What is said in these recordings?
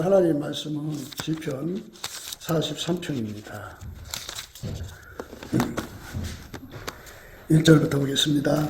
하나님의 말씀은 시편 43편입니다. 1절부터 보겠습니다.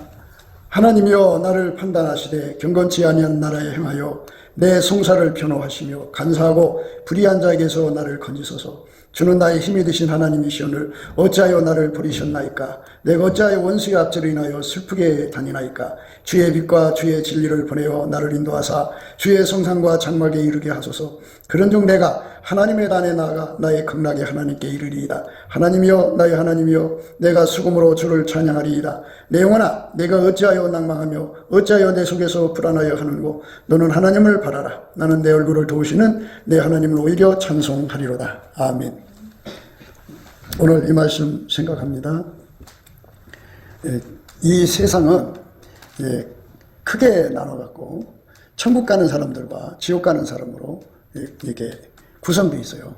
하나님이여 나를 판단하시되 경건치 아니한 나라에 행하여 내 송사를 변호하시며 간사하고 불의한 자에게서 나를 건지소서. 주는 나의 힘이 되신 하나님이시오늘 어찌하여 나를 버리셨나이까. 내가 어찌하여 원수의 앞제로 인하여 슬프게 다니나이까. 주의 빛과 주의 진리를 보내어 나를 인도하사 주의 성산과 장막에 이르게 하소서. 그런즉 내가 하나님의 단에 나아가 나의 극락의 하나님께 이르리이다. 하나님이여 나의 하나님이여 내가 수금으로 주를 찬양하리이다. 내 영혼아 내가 어찌하여 낭망하며 어찌하여 내 속에서 불안하여 하는고. 너는 하나님을 바라라. 나는 내 얼굴을 도우시는 내 하나님을 오히려 찬송하리로다. 아멘. 오늘 이 말씀 생각합니다. 이 세상은 크게 나눠갖고 천국 가는 사람들과 지옥 가는 사람으로 이게 구성되어 있어요.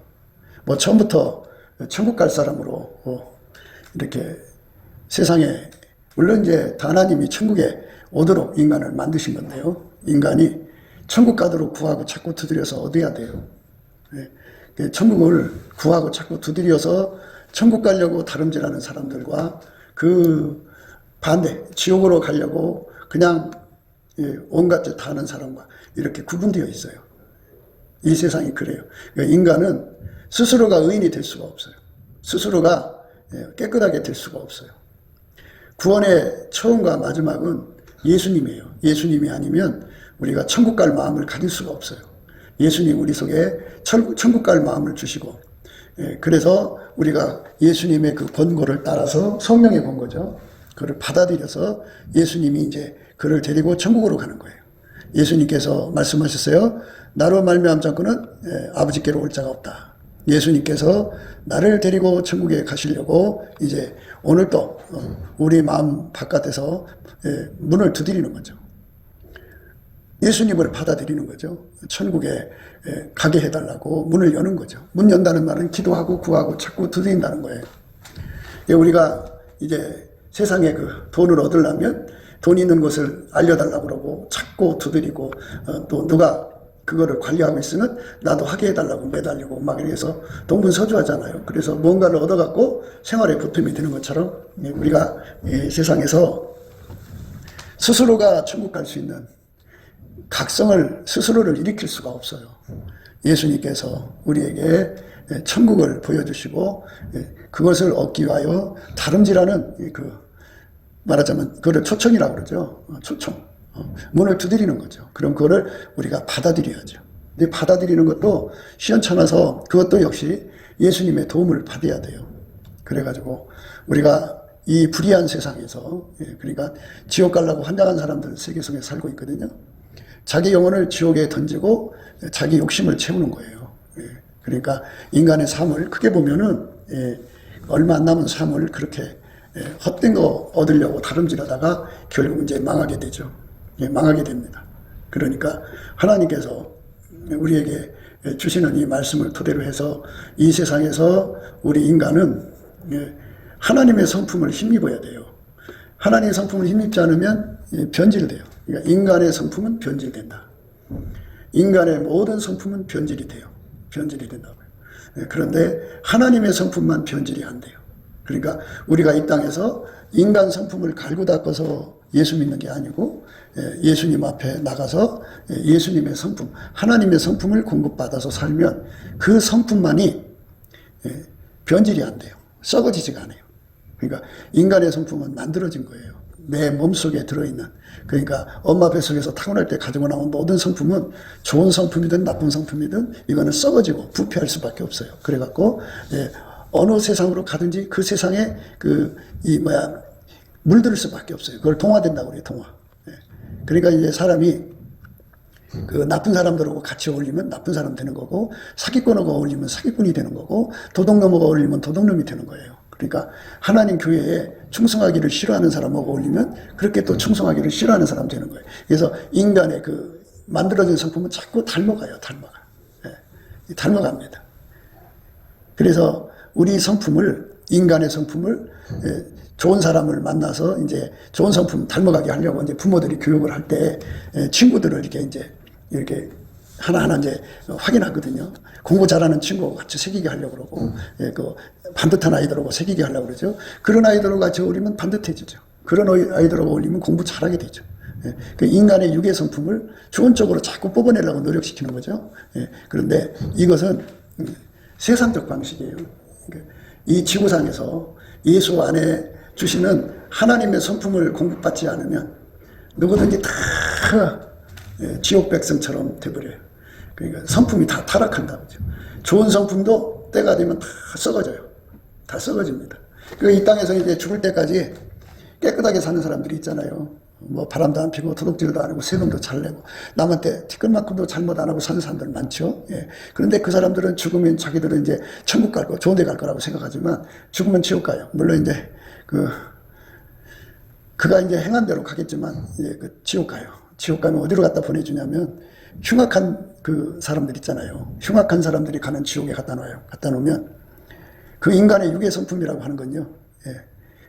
뭐 처음부터 천국 갈 사람으로 이렇게 세상에, 물론 이제 하나님이 천국에 오도록 인간을 만드신 건데요. 인간이 천국 가도록 구하고 자꾸 두드려서 얻어야 돼요. 천국을 구하고 자꾸 두드려서 천국 가려고 다름질하는 사람들과 그 반대 지옥으로 가려고 그냥 온갖 짓 다 하는 사람과 이렇게 구분되어 있어요. 이 세상이 그래요. 그러니까 인간은 스스로가 의인이 될 수가 없어요. 스스로가 깨끗하게 될 수가 없어요. 구원의 처음과 마지막은 예수님이에요. 예수님이 아니면 우리가 천국 갈 마음을 가질 수가 없어요. 예수님 우리 속에 천국 갈 마음을 주시고, 그래서 우리가 예수님의 그 권고를 따라서 성령의 권고죠. 그를 받아들여서 예수님이 이제 그를 데리고 천국으로 가는 거예요. 예수님께서 말씀하셨어요. 나로 말미암지 않고는 아버지께로 올 자가 없다. 예수님께서 나를 데리고 천국에 가시려고 이제 오늘 또 우리 마음 바깥에서 문을 두드리는 거죠. 예수님을 받아들이는 거죠. 천국에 가게 해달라고 문을 여는 거죠. 문 연다는 말은 기도하고 구하고 자꾸 두드린다는 거예요. 우리가 이제 세상에 그 돈을 얻으려면 돈 있는 곳을 알려달라고 그러고 자꾸 두드리고, 또 누가 그거를 관리하고 있으면 나도 하게 해달라고 매달리고 막 이래서 동분서주하잖아요. 그래서 뭔가를 얻어갖고 생활에 보탬이 되는 것처럼 우리가 세상에서 스스로가 천국 갈 수 있는 각성을 스스로를 일으킬 수가 없어요. 예수님께서 우리에게 천국을 보여주시고 그것을 얻기 위하여 다름질하는 말하자면 그거를 초청이라고 그러죠. 초청. 문을 두드리는 거죠. 그럼 그거를 우리가 받아들여야죠. 근데 받아들이는 것도 시원찮아서 그것도 역시 예수님의 도움을 받아야 돼요. 그래가지고 우리가 이 불의한 세상에서, 그러니까 지옥 가려고 환장한 사람들 세계 속에 살고 있거든요. 자기 영혼을 지옥에 던지고 자기 욕심을 채우는 거예요. 그러니까 인간의 삶을 크게 보면은 얼마 안 남은 삶을 그렇게 헛된 거 얻으려고 다름질하다가 결국 이제 망하게 되죠. 망하게 됩니다. 그러니까 하나님께서 우리에게 주시는 이 말씀을 토대로 해서 이 세상에서 우리 인간은 하나님의 성품을 힘입어야 돼요. 하나님의 성품을 힘입지 않으면 변질돼요. 그러니까 인간의 성품은 변질된다. 인간의 모든 성품은 변질이 돼요. 변질이 된다고요. 그런데 하나님의 성품만 변질이 안 돼요. 그러니까 우리가 이 땅에서 인간 성품을 갈고 닦아서 예수 믿는 게 아니고 예수님 앞에 나가서 예수님의 성품, 하나님의 성품을 공급받아서 살면 그 성품만이 변질이 안 돼요. 썩어지지가 않아요. 그러니까 인간의 성품은 만들어진 거예요. 내 몸속에 들어있는, 그러니까 엄마 뱃속에서 타고날 때 가지고 나온 모든 성품은 좋은 성품이든 나쁜 성품이든 이거는 썩어지고 부패할 수밖에 없어요. 그래갖고 어느 세상으로 가든지 그 세상에 물들 수밖에 없어요. 그걸 동화된다고 그래요. 동화. 그러니까 이제 사람이 그 나쁜 사람들하고 같이 어울리면 나쁜 사람 되는 거고, 사기꾼하고 어울리면 사기꾼이 되는 거고, 도둑놈하고 어울리면 도둑놈이 되는 거예요. 그러니까 하나님 교회에 충성하기를 싫어하는 사람하고 어울리면 그렇게 또 충성하기를 싫어하는 사람 되는 거예요. 그래서 인간의 그 만들어진 성품은 자꾸 닮아가요. 닮아갑니다. 그래서 우리 성품을, 인간의 성품을 좋은 사람을 만나서 이제 좋은 성품 닮아가게 하려고 이제 부모들이 교육을 할 때 친구들을 이렇게 하나하나 이제 확인하거든요. 공부 잘하는 친구하고 같이 새기게 하려고 그러고, 예, 그 반듯한 아이들하고 새기게 하려고 그러죠. 그런 아이들하고 같이 어울리면 반듯해지죠. 그런 아이들하고 어울리면 공부 잘하게 되죠. 예, 그 인간의 유괴 성품을 좋은 쪽으로 자꾸 뽑아내려고 노력시키는 거죠. 예, 그런데 이것은 세상적 방식이에요. 이 지구상에서 예수 안에 주시는 하나님의 성품을 공급받지 않으면 누구든지 다 지옥 백성처럼 돼버려요. 그러니까 성품이 다 타락한다고 하죠. 좋은 성품도 때가 되면 다 썩어져요. 다 썩어집니다. 이 땅에서 이제 죽을 때까지 깨끗하게 사는 사람들이 있잖아요. 뭐 바람도 안 피고 도둑질도 안 하고 세금도 잘 내고 남한테 티끌만큼도 잘못 안 하고 사는 사람들 많죠. 예. 그런데 그 사람들은 죽으면 자기들은 이제 천국 갈 거, 좋은 데 갈 거라고 생각하지만 죽으면 지옥 가요. 물론 이제 그가 이제 행한 대로 가겠지만 이제 그 지옥 가요. 지옥 가면 어디로 갖다 보내주냐면 흉악한 그 사람들 있잖아요. 흉악한 사람들이 가는 지옥에 갖다 놔요. 갖다 놓으면 그 인간의 유괴 성품이라고 하는 건요. 예.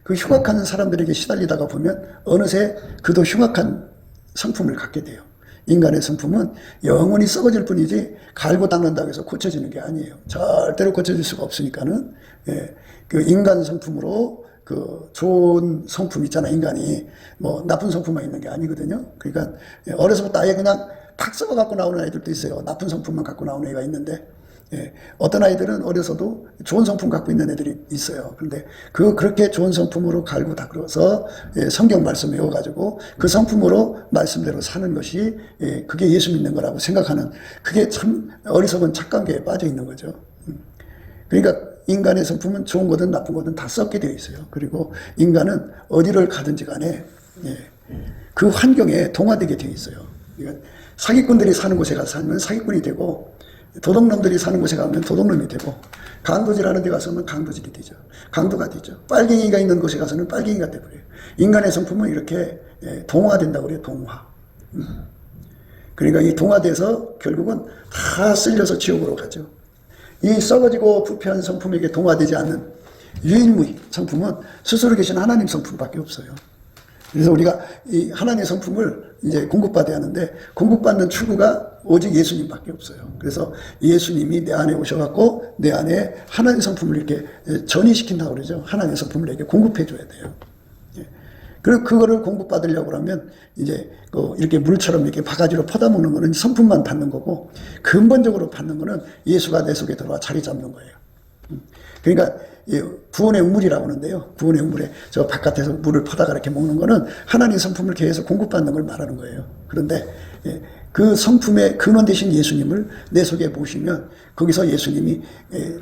그 흉악한 사람들에게 시달리다가 보면 어느새 그도 흉악한 성품을 갖게 돼요. 인간의 성품은 영원히 썩어질 뿐이지 갈고 닦는다고 해서 고쳐지는 게 아니에요. 절대로 고쳐질 수가 없으니까는 예, 그 인간 성품으로 그 좋은 성품 있잖아. 인간이 뭐 나쁜 성품만 있는 게 아니거든요. 그러니까 어려서부터 아예 그냥 탁 썩어 갖고 나오는 아이들도 있어요. 나쁜 성품만 갖고 나오는 애가 있는데 예, 어떤 아이들은 어려서도 좋은 성품 갖고 있는 애들이 있어요. 그런데 그렇게 좋은 성품으로 갈고 닦아서 예, 성경 말씀 외워가지고 그 성품으로 말씀대로 사는 것이 예, 그게 예수 믿는 거라고 생각하는 그게 참 어리석은 착각에 빠져 있는 거죠. 그러니까 인간의 성품은 좋은 거든 나쁜 거든 다 썩게 되어 있어요. 그리고 인간은 어디를 가든지 간에 예, 그 환경에 동화되게 되어 있어요. 그러니까 사기꾼들이 사는 곳에 가서 살면 사기꾼이 되고 도둑놈들이 사는 곳에 가면 도둑놈이 되고 강도질하는 데 가서는 강도질이 되죠. 강도가 되죠. 빨갱이가 있는 곳에 가서는 빨갱이가 되버려요. 인간의 성품은 이렇게 동화된다고 그래요. 동화. 그러니까 이 동화돼서 결국은 다 쓸려서 지옥으로 가죠. 이 썩어지고 부패한 성품에게 동화되지 않는 유일무이 성품은 스스로 계신 하나님 성품밖에 없어요. 그래서 우리가 이 하나님의 성품을 이제 공급받아야 하는데 공급받는 출구가 오직 예수님밖에 없어요. 그래서 예수님이 내 안에 오셔갖고 내 안에 하나님의 성품을 이렇게 전이시킨다고 그러죠. 하나님의 성품을 이렇게 공급해 줘야 돼요. 그리고 그거를 공급받으려고 하면 이제 이렇게 물처럼 이렇게 바가지로 퍼다먹는 거는 성품만 받는 거고 근본적으로 받는 거는 예수가 내 속에 들어와 자리 잡는 거예요. 그러니까 구원의 우물이라고 하는데요. 구원의 우물에 저 바깥에서 물을 퍼다가 이렇게 먹는 거는 하나님 성품을 계속 공급받는 걸 말하는 거예요. 그런데 그 성품의 근원 되신 예수님을 내 속에 모시면 거기서 예수님이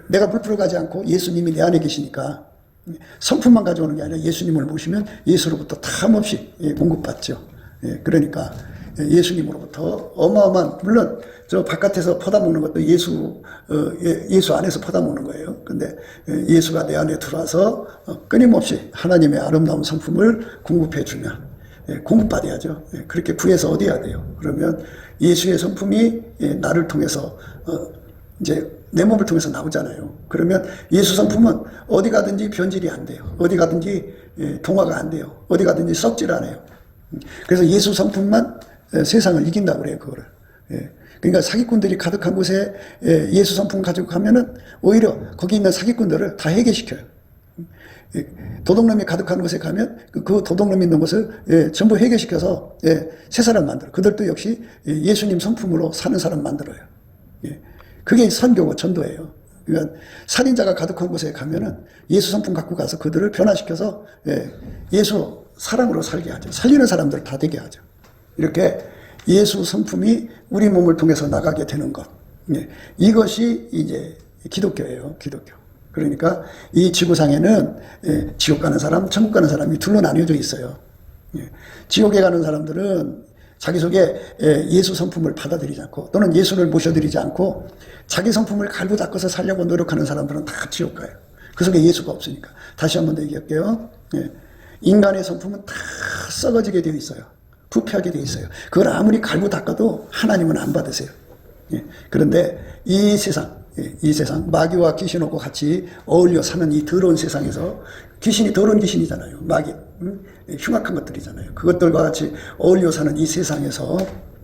내가 물풀어 가지 않고 예수님이 내 안에 계시니까 성품만 가져오는 게 아니라 예수님을 모시면 예수로부터 탐없이 공급받죠. 그러니까 예수님으로부터 어마어마한 물론 저 바깥에서 퍼다먹는 것도 예수 안에서 퍼다먹는 거예요. 근데 예수가 내 안에 들어와서 끊임없이 하나님의 아름다운 성품을 공급해 주면 공급받아야죠. 그렇게 구해서 얻어야 돼요. 그러면 예수의 성품이 나를 통해서 이제 내 몸을 통해서 나오잖아요. 그러면 예수 성품은 어디 가든지 변질이 안 돼요. 어디 가든지 동화가 안 돼요. 어디 가든지 썩질 않아요. 그래서 예수 성품만 세상을 이긴다고 그래요. 그거를. 그러니까 사기꾼들이 가득한 곳에 예수 성품 가지고 가면은 오히려 거기 있는 사기꾼들을 다 해결시켜요. 도둑놈이 가득한 곳에 가면 그 도둑놈이 있는 곳을 전부 해결시켜서 새 사람 만들어요. 그들도 역시 예수님 성품으로 사는 사람 만들어요. 그게 선교고 전도예요. 그러니까 살인자가 가득한 곳에 가면은 예수 성품 갖고 가서 그들을 변화시켜서 예수 사랑으로 살게 하죠. 살리는 사람들 다 되게 하죠. 이렇게 예수 성품이 우리 몸을 통해서 나가게 되는 것. 이것이 이제 기독교예요. 기독교. 그러니까 이 지구상에는 지옥 가는 사람, 천국 가는 사람이 둘로 나뉘어져 있어요. 지옥에 가는 사람들은 자기 속에 예수 성품을 받아들이지 않고 또는 예수를 모셔드리지 않고 자기 성품을 갈고 닦아서 살려고 노력하는 사람들은 다 지옥 가요. 그 속에 예수가 없으니까. 다시 한 번 더 얘기할게요. 인간의 성품은 다 썩어지게 되어 있어요. 부패하게 되어 있어요. 그걸 아무리 갈고 닦아도 하나님은 안 받으세요. 그런데 이 세상 마귀와 귀신하고 같이 어울려 사는 이 더러운 세상에서 귀신이 더러운 귀신이잖아요. 마귀 흉악한 것들이잖아요. 그것들과 같이 어울려 사는 이 세상에서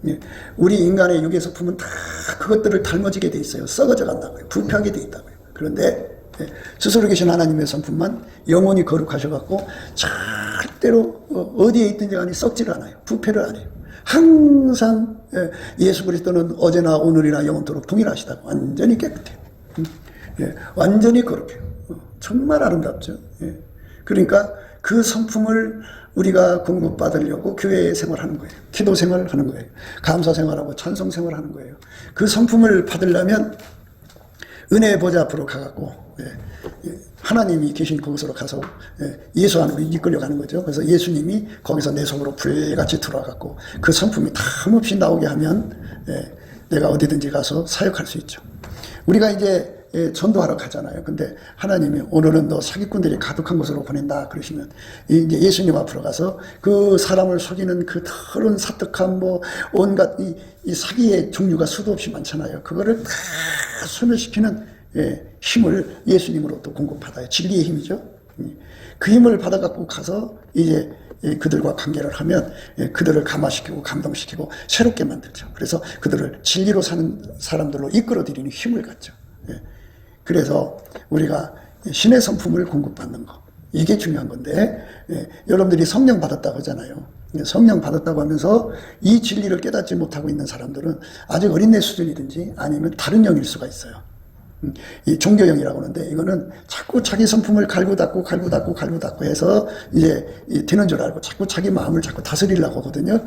예. 우리 인간의 육의 소품은 다 그것들을 닮아지게 돼 있어요. 썩어져 간다고요. 부패하게 돼 있다고요. 그런데 스스로 계신 하나님의 성품만 영원히 거룩하셔갖고 절대로 어디에 있든지 간에 썩질 않아요. 부패를 안 해요. 항상 예수 그리스도는 어제나 오늘이나 영원토록 동일하시다고 완전히 깨끗해요. 완전히 거룩해요. 정말 아름답죠. 그러니까 그 성품을 우리가 공급받으려고 교회 생활하는 거예요. 기도 생활하는 거예요. 감사 생활하고 찬송 생활하는 거예요. 그 성품을 받으려면 은혜의 보좌 앞으로 가갖고 하나님이 계신 그곳으로 가서 예수 안으로 이끌려가는 거죠. 그래서 예수님이 거기서 내 속으로 불같이 들어와갖고 그 성품이 탐없이 나오게 하면 내가 어디든지 가서 사역할 수 있죠. 우리가 이제 전도하러 가잖아요. 근데 하나님이 오늘은 너 사기꾼들이 가득한 곳으로 보낸다 그러시면 이제 예수님 앞으로 가서 그 사람을 속이는 그 더러운 사특함 뭐 온갖 이 사기의 종류가 수도 없이 많잖아요. 그거를 다 소멸시키는 힘을 예수님으로부터 공급받아요. 진리의 힘이죠. 그 힘을 받아갖고 가서 이제 그들과 관계를 하면 그들을 감화시키고 감동시키고 새롭게 만들죠. 그래서 그들을 진리로 사는 사람들로 이끌어들이는 힘을 갖죠. 그래서 우리가 신의 성품을 공급받는 거 이게 중요한 건데 여러분들이 성령 받았다고 하잖아요. 성령 받았다고 하면서 이 진리를 깨닫지 못하고 있는 사람들은 아직 어린애 수준이든지 아니면 다른 영일 수가 있어요. 이 종교형이라고 하는데 이거는 자꾸 자기 성품을 갈고 닦고 해서 이제 되는 줄 알고 자꾸 자기 마음을 자꾸 다스리려고 하거든요.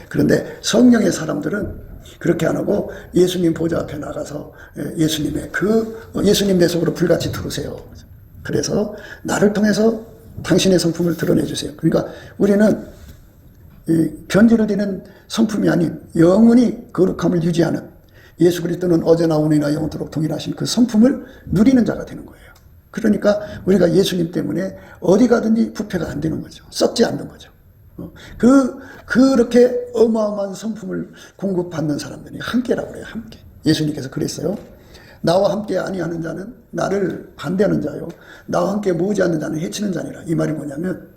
그런데 성령의 사람들은 그렇게 안 하고 예수님 보좌 앞에 나가서 예수님 내 속으로 불같이 들으세요. 그래서 나를 통해서 당신의 성품을 드러내 주세요. 그러니까 우리는 변질을 드는 성품이 아닌 영원히 거룩함을 유지하는 예수 그리스도는 어제나 오늘이나 영원토록 동일하신 그 성품을 누리는 자가 되는 거예요. 그러니까 우리가 예수님 때문에 어디 가든지 부패가 안 되는 거죠. 썩지 않는 거죠. 그렇게 어마어마한 성품을 공급받는 사람들이 함께라고 그래요. 함께. 예수님께서 그랬어요. 나와 함께 아니하는 자는 나를 반대하는 자요. 나와 함께 모으지 않는 자는 해치는 자니라. 이 말이 뭐냐면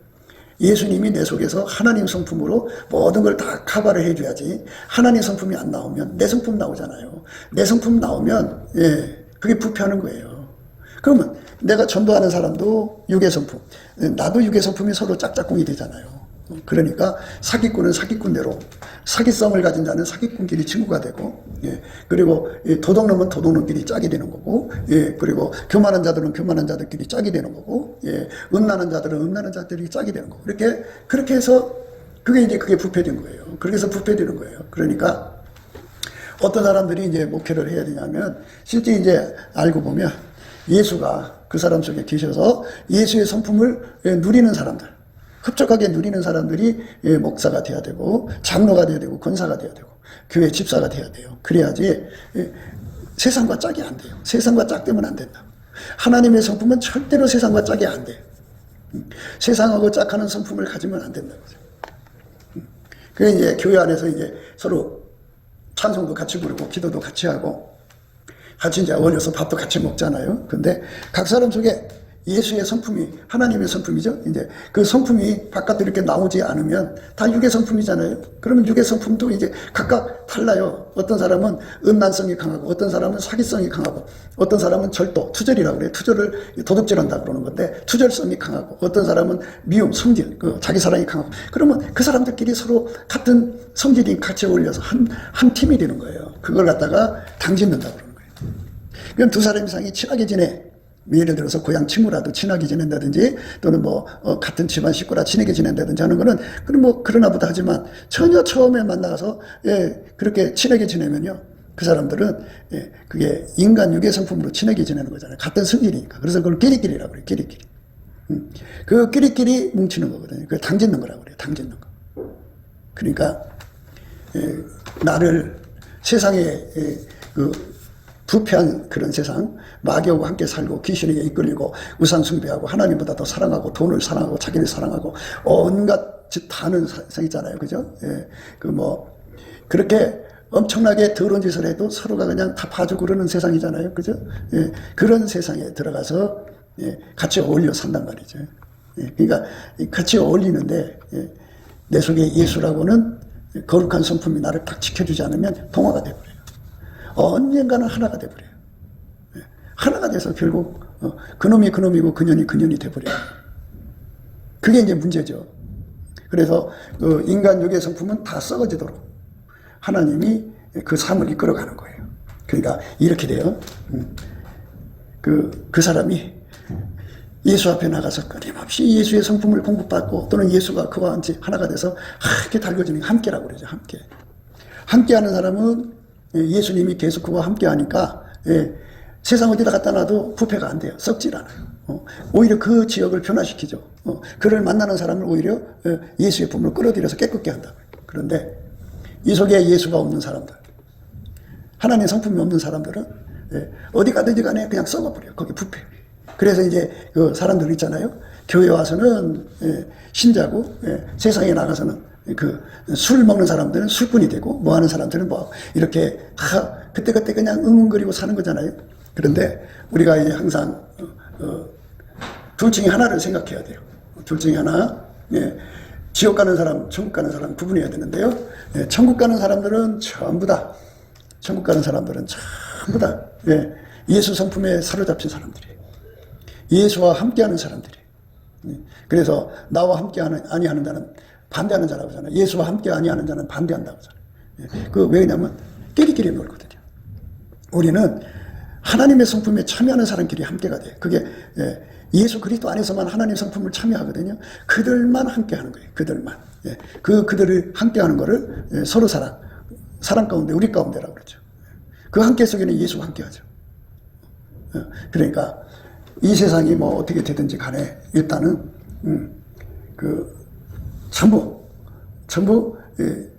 예수님이 내 속에서 하나님 성품으로 모든 걸 다 커버를 해줘야지 하나님 성품이 안 나오면 내 성품 나오잖아요. 내 성품 나오면 그게 부패하는 거예요. 그러면 내가 전도하는 사람도 육의 성품, 나도 육의 성품이 서로 짝짝꿍이 되잖아요. 그러니까 사기꾼은 사기꾼대로 사기성을 가진 자는 사기꾼끼리 친구가 되고 그리고 도둑놈은 도둑놈끼리 짝이 되는 거고 그리고 교만한 자들은 교만한 자들끼리 짝이 되는 거고 음란한 자들은 음란한 자들끼리 짝이 되는 거고 그렇게 해서 그게 부패된 거예요. 그래서 부패되는 거예요. 그러니까 어떤 사람들이 이제 목회를 해야 되냐면 실제 이제 알고 보면 예수가 그 사람 속에 계셔서 예수의 성품을 누리는 사람들 흡족하게 누리는 사람들이 목사가 돼야 되고 장로가 돼야 되고 권사가 돼야 되고 교회 집사가 돼야 돼요. 그래야지 세상과 짝이 안 돼요. 세상과 짝되면 안 된다. 하나님의 성품은 절대로 세상과 짝이 안 돼요. 세상하고 짝하는 성품을 가지면 안 된다는 거죠. 그게 이제 교회 안에서 이제 서로 찬송도 같이 부르고 기도도 같이 하고 같이 이제 어울려서 밥도 같이 먹잖아요. 근데 각 사람 속에 예수의 성품이 하나님의 성품이죠. 이제 그 성품이 바깥으로 이렇게 나오지 않으면 다 육의 성품이잖아요. 그러면 육의 성품도 이제 각각 달라요. 어떤 사람은 음란성이 강하고 어떤 사람은 사기성이 강하고 어떤 사람은 투절이라고 그래요. 투절을 도둑질한다 그러는 건데 투절성이 강하고 어떤 사람은 미움, 성질, 자기 사랑이 강하고 그러면 그 사람들끼리 서로 같은 성질이 같이 어울려서 한 팀이 되는 거예요. 그걸 갖다가 당짓는다 그러는 거예요. 그럼 두 사람 이상이 친하게 지내. 예를 들어서 고향 친구라도 친하게 지낸다든지 또는 같은 집안 식구라 친하게 지낸다든지 하는 거는 그럼 그러나 보다 하지만 전혀 처음에 만나서 그렇게 친하게 지내면요 그 사람들은 그게 인간 육의 성품으로 친하게 지내는 거잖아요. 같은 성질이니까. 그래서 그걸 끼리끼리라고 그래요. 끼리끼리. 그 끼리끼리 뭉치는 거거든요. 그걸 당짓는 거라고 그래요. 당짓는 거. 그러니까 나를 세상에 부패한 그런 세상, 마귀하고 함께 살고 귀신에게 이끌리고 우상 숭배하고 하나님보다 더 사랑하고 돈을 사랑하고 자기를 사랑하고 온갖 짓 다 하는 세상 있잖아요. 그죠? 그렇게 엄청나게 더러운 짓을 해도 서로가 그냥 다 봐주고 그러는 세상이잖아요. 그죠? 그런 세상에 들어가서 같이 어울려 산단 말이죠. 그러니까 같이 어울리는데 내 속에 예수라고는 거룩한 성품이 나를 딱 지켜주지 않으면 동화가 돼버려요. 언젠가는 하나가 돼버려요. 하나가 돼서 결국 그놈이 그놈이고 그년이 그년이 돼버려요. 그게 이제 문제죠. 그래서 그 인간 육의 성품은 다 썩어지도록 하나님이 그 삶을 이끌어가는 거예요. 그러니까 이렇게 돼요. 그 사람이 예수 앞에 나가서 끊임없이 예수의 성품을 공급받고 또는 예수가 그와 같이 하나가 돼서 함께 달궈지는 게 함께라고 그러죠. 함께. 함께하는 사람은 예수님이 계속 그와 함께하니까 세상 어디다 갖다 놔도 부패가 안 돼요. 썩질 않아요. 오히려 그 지역을 변화시키죠. 그를 만나는 사람을 오히려 예수의 품으로 끌어들여서 깨끗게 한다. 그런데 이 속에 예수가 없는 사람들, 하나님의 성품이 없는 사람들은 어디 가든지 간에 그냥 썩어버려요. 거기 부패. 그래서 이제 그 사람들 있잖아요. 교회 와서는 신자고 세상에 나가서는 그 술 먹는 사람들은 술꾼이 되고 뭐 하는 사람들은 뭐 이렇게 그때그때 그냥 응응거리고 사는 거잖아요. 그런데 우리가 이제 항상 둘 중에 하나를 생각해야 돼요. 둘 중에 하나. 지옥 가는 사람, 천국 가는 사람 구분해야 되는데요. 천국 가는 사람들은 전부 다 예수 성품에 사로잡힌 사람들이에요. 예수와 함께하는 사람들이. 그래서 나와 함께하는 아니하는 자는 반대하는 자라고 하잖아요. 예수와 함께 아니하는 자는 반대한다고 하잖아요. 그 왜냐면 끼리끼리 놀거든요. 우리는 하나님의 성품에 참여하는 사람끼리 함께가 돼요. 그게 예수 그리스도 안에서만 하나님 성품을 참여하거든요. 그들만 함께하는 거예요. 그들만. 그들을 함께하는 거를 서로 사랑 가운데 우리 가운데라고 그러죠. 그 함께 속에는 예수와 함께하죠. 그러니까 이 세상이 뭐 어떻게 되든지 간에 일단은 전부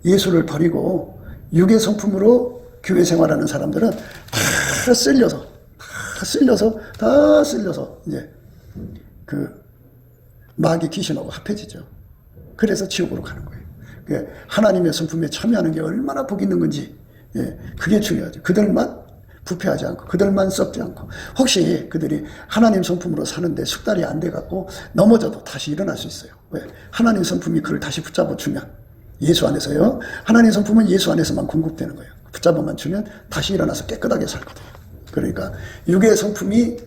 예수를 버리고 육의 성품으로 교회 생활하는 사람들은 다 쓸려서 이제 그 마귀 귀신하고 합해지죠. 그래서 지옥으로 가는 거예요. 하나님의 성품에 참여하는 게 얼마나 복이 있는 건지 그게 중요하죠. 그들만 부패하지 않고 그들만 썩지 않고 혹시 그들이 하나님 성품으로 사는데 숙달이 안 돼갖고 넘어져도 다시 일어날 수 있어요. 왜? 하나님 성품이 그를 다시 붙잡아 주면 예수 안에서요. 하나님 성품은 예수 안에서만 공급되는 거예요. 붙잡아만 주면 다시 일어나서 깨끗하게 살거든요. 그러니까 육의 성품이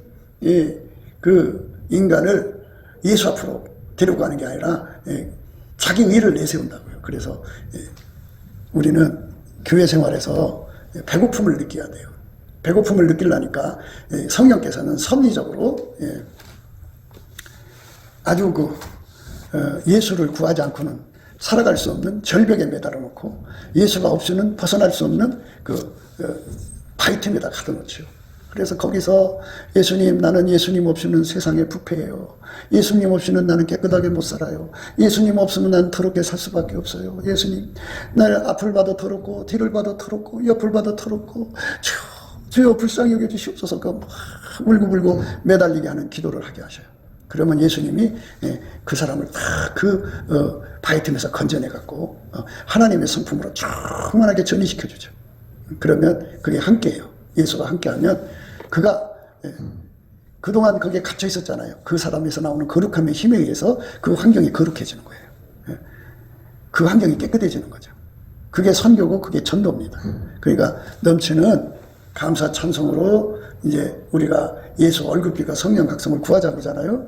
그 인간을 예수 앞으로 데리고 가는 게 아니라 자기 의를 내세운다고요. 그래서 우리는 교회 생활에서 배고픔을 느껴야 돼요. 배고픔을 느끼려니까 성령께서는 섭리적으로 아주 예수를 구하지 않고는 살아갈 수 없는 절벽에 매달아 놓고 예수가 없이는 벗어날 수 없는 바위틈에다 가둬놓죠. 그래서 거기서 예수님, 나는 예수님 없이는 세상에 부패해요. 예수님 없이는 나는 깨끗하게 못 살아요. 예수님 없으면 난 더럽게 살 수밖에 없어요. 예수님, 날 앞을 봐도 더럽고 뒤를 봐도 더럽고 옆을 봐도 더럽고 주여 불쌍히 여겨주시옵소서. 막 울고불고 매달리게 하는 기도를 하게 하셔요. 그러면 예수님이 그 사람을 다 바위틈에서 건져내갖고 하나님의 성품으로 충만하게 전이시켜주죠. 그러면 그게 함께해요. 예수가 함께하면 그가 그동안 거기에 갇혀 있었잖아요. 그 사람에서 나오는 거룩함의 힘에 의해서 그 환경이 거룩해지는 거예요. 그 환경이 깨끗해지는 거죠. 그게 선교고 그게 전도입니다. 그러니까 넘치는 감사 찬송으로 이제 우리가 예수 얼굴빛과 성령 각성을 구하자고 그러잖아요.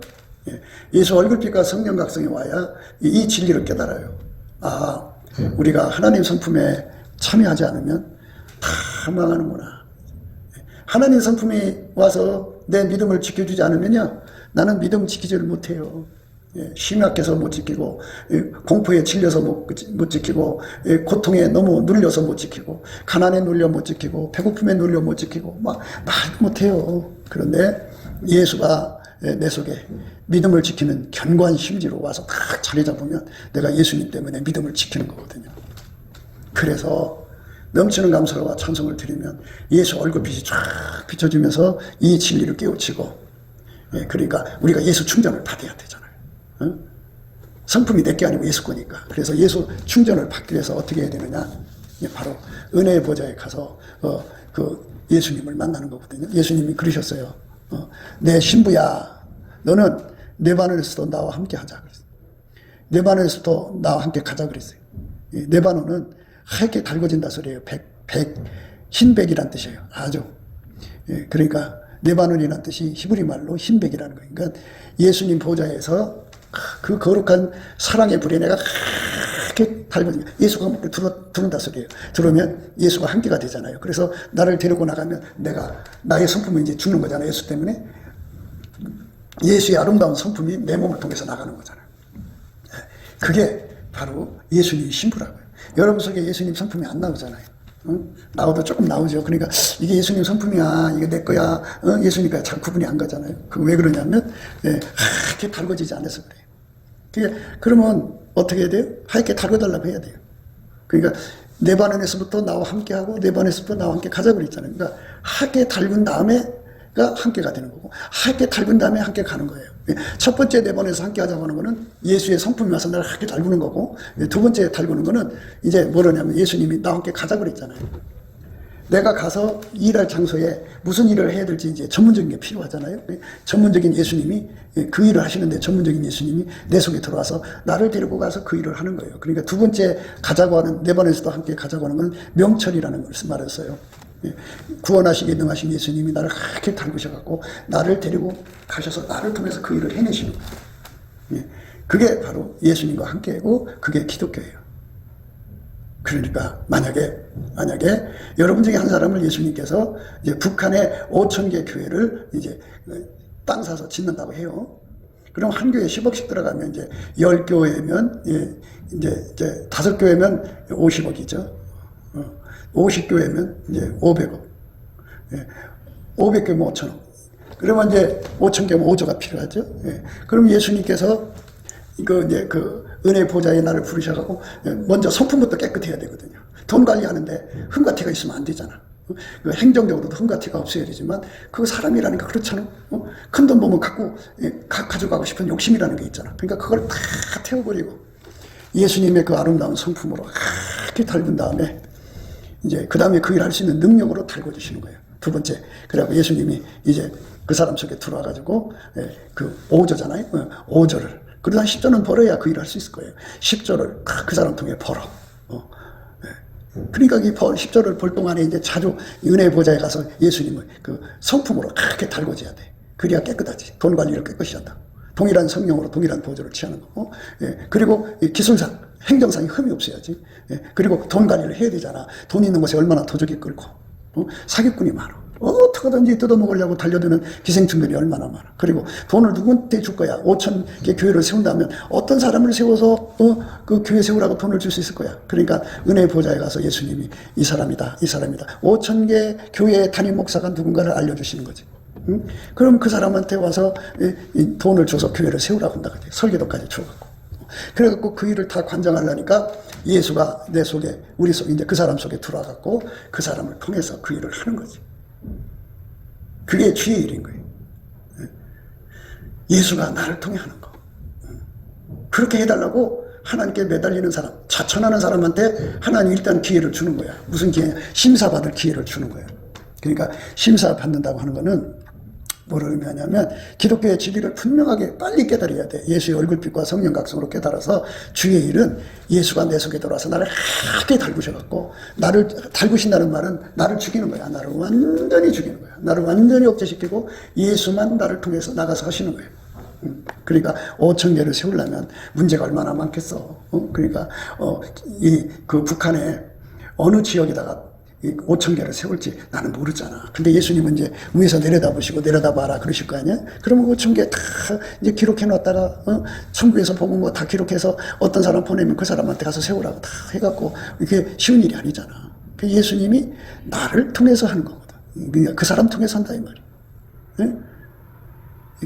예수 얼굴빛과 성령 각성이 와야 이 진리를 깨달아요. 우리가 하나님 성품에 참여하지 않으면 다 망하는구나. 하나님 성품이 와서 내 믿음을 지켜주지 않으면요, 나는 믿음 지키지를 못해요. 심약해서 못 지키고, 공포에 질려서 못 지키고, 고통에 너무 눌려서 못 지키고, 가난에 눌려 못 지키고, 배고픔에 눌려 못 지키고, 막 못해요. 그런데 예수가 내 속에 믿음을 지키는 견고한 심지로 와서 딱 자리 잡으면 내가 예수님 때문에 믿음을 지키는 거거든요. 그래서 넘치는 감사와 찬송을 드리면 예수 얼굴빛이 쫙 비춰지면서 이 진리를 깨우치고, 그러니까 우리가 예수 충전을 받아야 되잖아요. 성품이 내게 아니고 예수 거니까. 그래서 예수 충전을 받기 위해서 어떻게 해야 되느냐? 바로 은혜의 보좌에 가서 그 예수님을 만나는 거거든요. 예수님이 그러셨어요. 내 신부야, 너는 내 반에서도 나와 함께 하자 그랬어요. 내 반에서도 나와 함께 가자 그랬어요. 이 네바논은 하얗게 달궈진다 소리예요. 흰백이란 뜻이에요. 아주. 예, 그러니까 네바논이라는 뜻이 히브리 말로 흰백이라는 거예요. 그러니까 예수님 보좌에서 그 거룩한 사랑의 불이 내가 하얗게 달궈진, 예수가 들어온다 소리예요. 들어오면 예수가 함께가 되잖아요. 그래서 나를 데리고 나가면 내가, 나의 성품이 이제 죽는 거잖아요. 예수 때문에. 예수의 아름다운 성품이 내 몸을 통해서 나가는 거잖아요. 그게 바로 예수님의 신부라고요. 여러분 속에 예수님 성품이 안 나오잖아요. 응? 나오도 조금 나오죠. 그러니까 이게 예수님 성품이야, 이게 내 거야, 예수니까 잘 구분이 안 가잖아요. 그 왜 그러냐면 하얗게 달궈지지 않아서 그래요. 그러면 어떻게 해야 돼요? 하얗게 달궈달라고 해야 돼요. 그러니까 네바논에서부터 나와 함께하고 네바논에서부터 나와 함께 가자고 그랬잖아요. 그러니까 하얗게 달군 다음에가 함께가 되는 거고, 하얗게 달군 다음에 함께 가는 거예요. 첫 번째 네바논에서 함께 하자고 하는 거는 예수의 성품이 와서 나를 하얗게 달구는 거고, 두 번째 달구는 거는 이제 뭐냐면 예수님이 나와 함께 가자고 그랬잖아요. 내가 가서 일할 장소에 무슨 일을 해야 될지 이제 전문적인 게 필요하잖아요. 전문적인 예수님이, 그 일을 하시는데 전문적인 예수님이 내 속에 들어와서 나를 데리고 가서 그 일을 하는 거예요. 그러니까 두 번째 가자고 하는, 네바논에서도 함께 가자고 하는 건 명철이라는 것을 말했어요. 구원하시기에 능하신 예수님이 나를 하얗게 달구셔갖고 나를 데리고 가셔서 나를 통해서 그 일을 해내시는 거예요. 그게 바로 예수님과 함께고 그게 기독교예요. 그러니까 만약에 여러분 중에 한 사람을 예수님께서 이제 북한의 5,000개 교회를 이제 땅 사서 짓는다고 해요. 그럼 한 교회에 10억씩 들어가면 이제 10교회면 이제 5교회면 50억이죠. 50교회면 이제 500억. 500교회면 5,000억. 그러면 이제 5,000교회면 5조가 필요하죠. 그럼 예수님께서 이제 은혜 보좌에 나를 부르셔가지고 먼저 성품부터 깨끗해야 되거든요. 돈 관리하는데 흠과 티가 있으면 안 되잖아. 행정적으로도 흠과 티가 없어야 되지만 그 사람이라는 게 그렇잖아. 큰 돈 보면 가져가고 싶은 욕심이라는 게 있잖아. 그러니까 그걸 다 태워버리고 예수님의 그 아름다운 성품으로 이렇게 달군 다음에 이제 그 다음에 그 일 할 수 있는 능력으로 달궈주시는 거예요. 두 번째. 그래갖고 예수님이 이제 그 사람 속에 들어와가지고 그 5조잖아요. 5조를. 그러다 10조는 벌어야 그 일을 할 수 있을 거예요. 10조를 그 사람 통해 벌어. 그러니까 이 10조를 벌 동안에 이제 자주 은혜 보좌에 가서 예수님을 그 성품으로 그렇게 달궈줘야 돼. 그래야 깨끗하지. 돈 관리를 깨끗이 한다. 동일한 성령으로 동일한 보조를 취하는 거고. 그리고 기술상, 행정상이 흠이 없어야지. 그리고 돈 관리를 해야 되잖아. 돈 있는 곳에 얼마나 도적이 끌고. 사기꾼이 많아. 어떻게든지 뜯어먹으려고 달려드는 기생충들이 얼마나 많아. 그리고 돈을 누구한테 줄 거야? 5,000개 교회를 세운다면 어떤 사람을 세워서 그 교회 세우라고 돈을 줄 수 있을 거야. 그러니까 은혜 보좌에 가서 예수님이 이 사람이다, 이 사람이다. 5,000개 교회 담임 목사가 누군가를 알려주시는 거지. 응? 그럼 그 사람한테 와서 이 돈을 줘서 교회를 세우라고 한다. 설계도까지 줘갖고. 그래갖고 그 일을 다 관장하려니까 예수가 내 속에, 우리 속에, 이제 그 사람 속에 들어와갖고 그 사람을 통해서 그 일을 하는 거지. 그게 주의 일인 거예요. 예수가 나를 통해 하는 거. 그렇게 해달라고 하나님께 매달리는 사람, 자천하는 사람한테 하나님 일단 기회를 주는 거야. 무슨 기회? 심사받을 기회를 주는 거야. 그러니까 심사받는다고 하는 거는 뭐를 의미하냐면 기독교의 진리를 분명하게 빨리 깨달아야 돼. 예수의 얼굴빛과 성령 각성으로 깨달아서 주의 일은 예수가 내 속에 들어와서 나를 하게 달구셔갖고, 나를 달구신다는 말은 나를 죽이는 거야. 나를 완전히 죽이는 거야. 나를 완전히 억제시키고 예수만 나를 통해서 나가서 하시는 거예요. 그러니까 5,000개를 세우려면 문제가 얼마나 많겠어. 그러니까 그 북한의 어느 지역에다가 5,000개를 세울지 나는 모르잖아. 근데 예수님은 이제 위에서 내려다보시고 내려다봐라 그러실 거 아니야? 그러면 5,000개 다 이제 기록해 놨다가 천국에서 보고 뭐 다 기록해서 어떤 사람 보내면 그 사람한테 가서 세우라고 다 해갖고 이게 쉬운 일이 아니잖아. 예수님이 나를 통해서 하는 거거든. 그러니까 그 사람 통해서 한다 이 말이야. 네?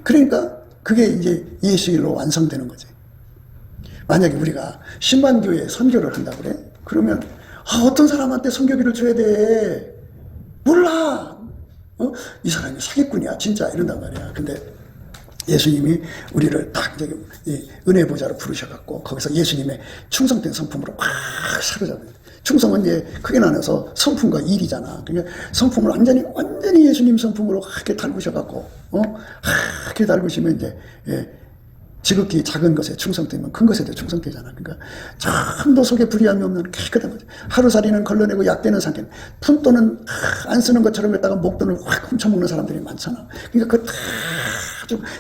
그러니까 그게 이제 예수 일로 완성되는 거지. 만약에 우리가 10만 교회에 선교를 한다 그래? 그러면 어떤 사람한테 선교비를 줘야 돼? 몰라. 이 사람이 사기꾼이야, 진짜 이런단 말이야. 근데 예수님이 우리를 딱 이제 은혜 보좌로 부르셔갖고 거기서 예수님의 충성된 성품으로 확 사로잡아요. 충성은 이제 크게 나눠서 성품과 일이잖아. 그러니까 성품을 완전히 예수님 성품으로 하게 달구셔갖고, 하게 달구시면 이제 지극히 작은 것에 충성되면 큰 것에도 충성되잖아. 그러니까 참도 속에 불의함이 없는 깨끗한 거죠. 하루살이는 걸러내고 약되는 상태. 푼돈은 안 쓰는 것처럼 했다가 목돈을 확 훔쳐먹는 사람들이 많잖아. 그러니까 그 다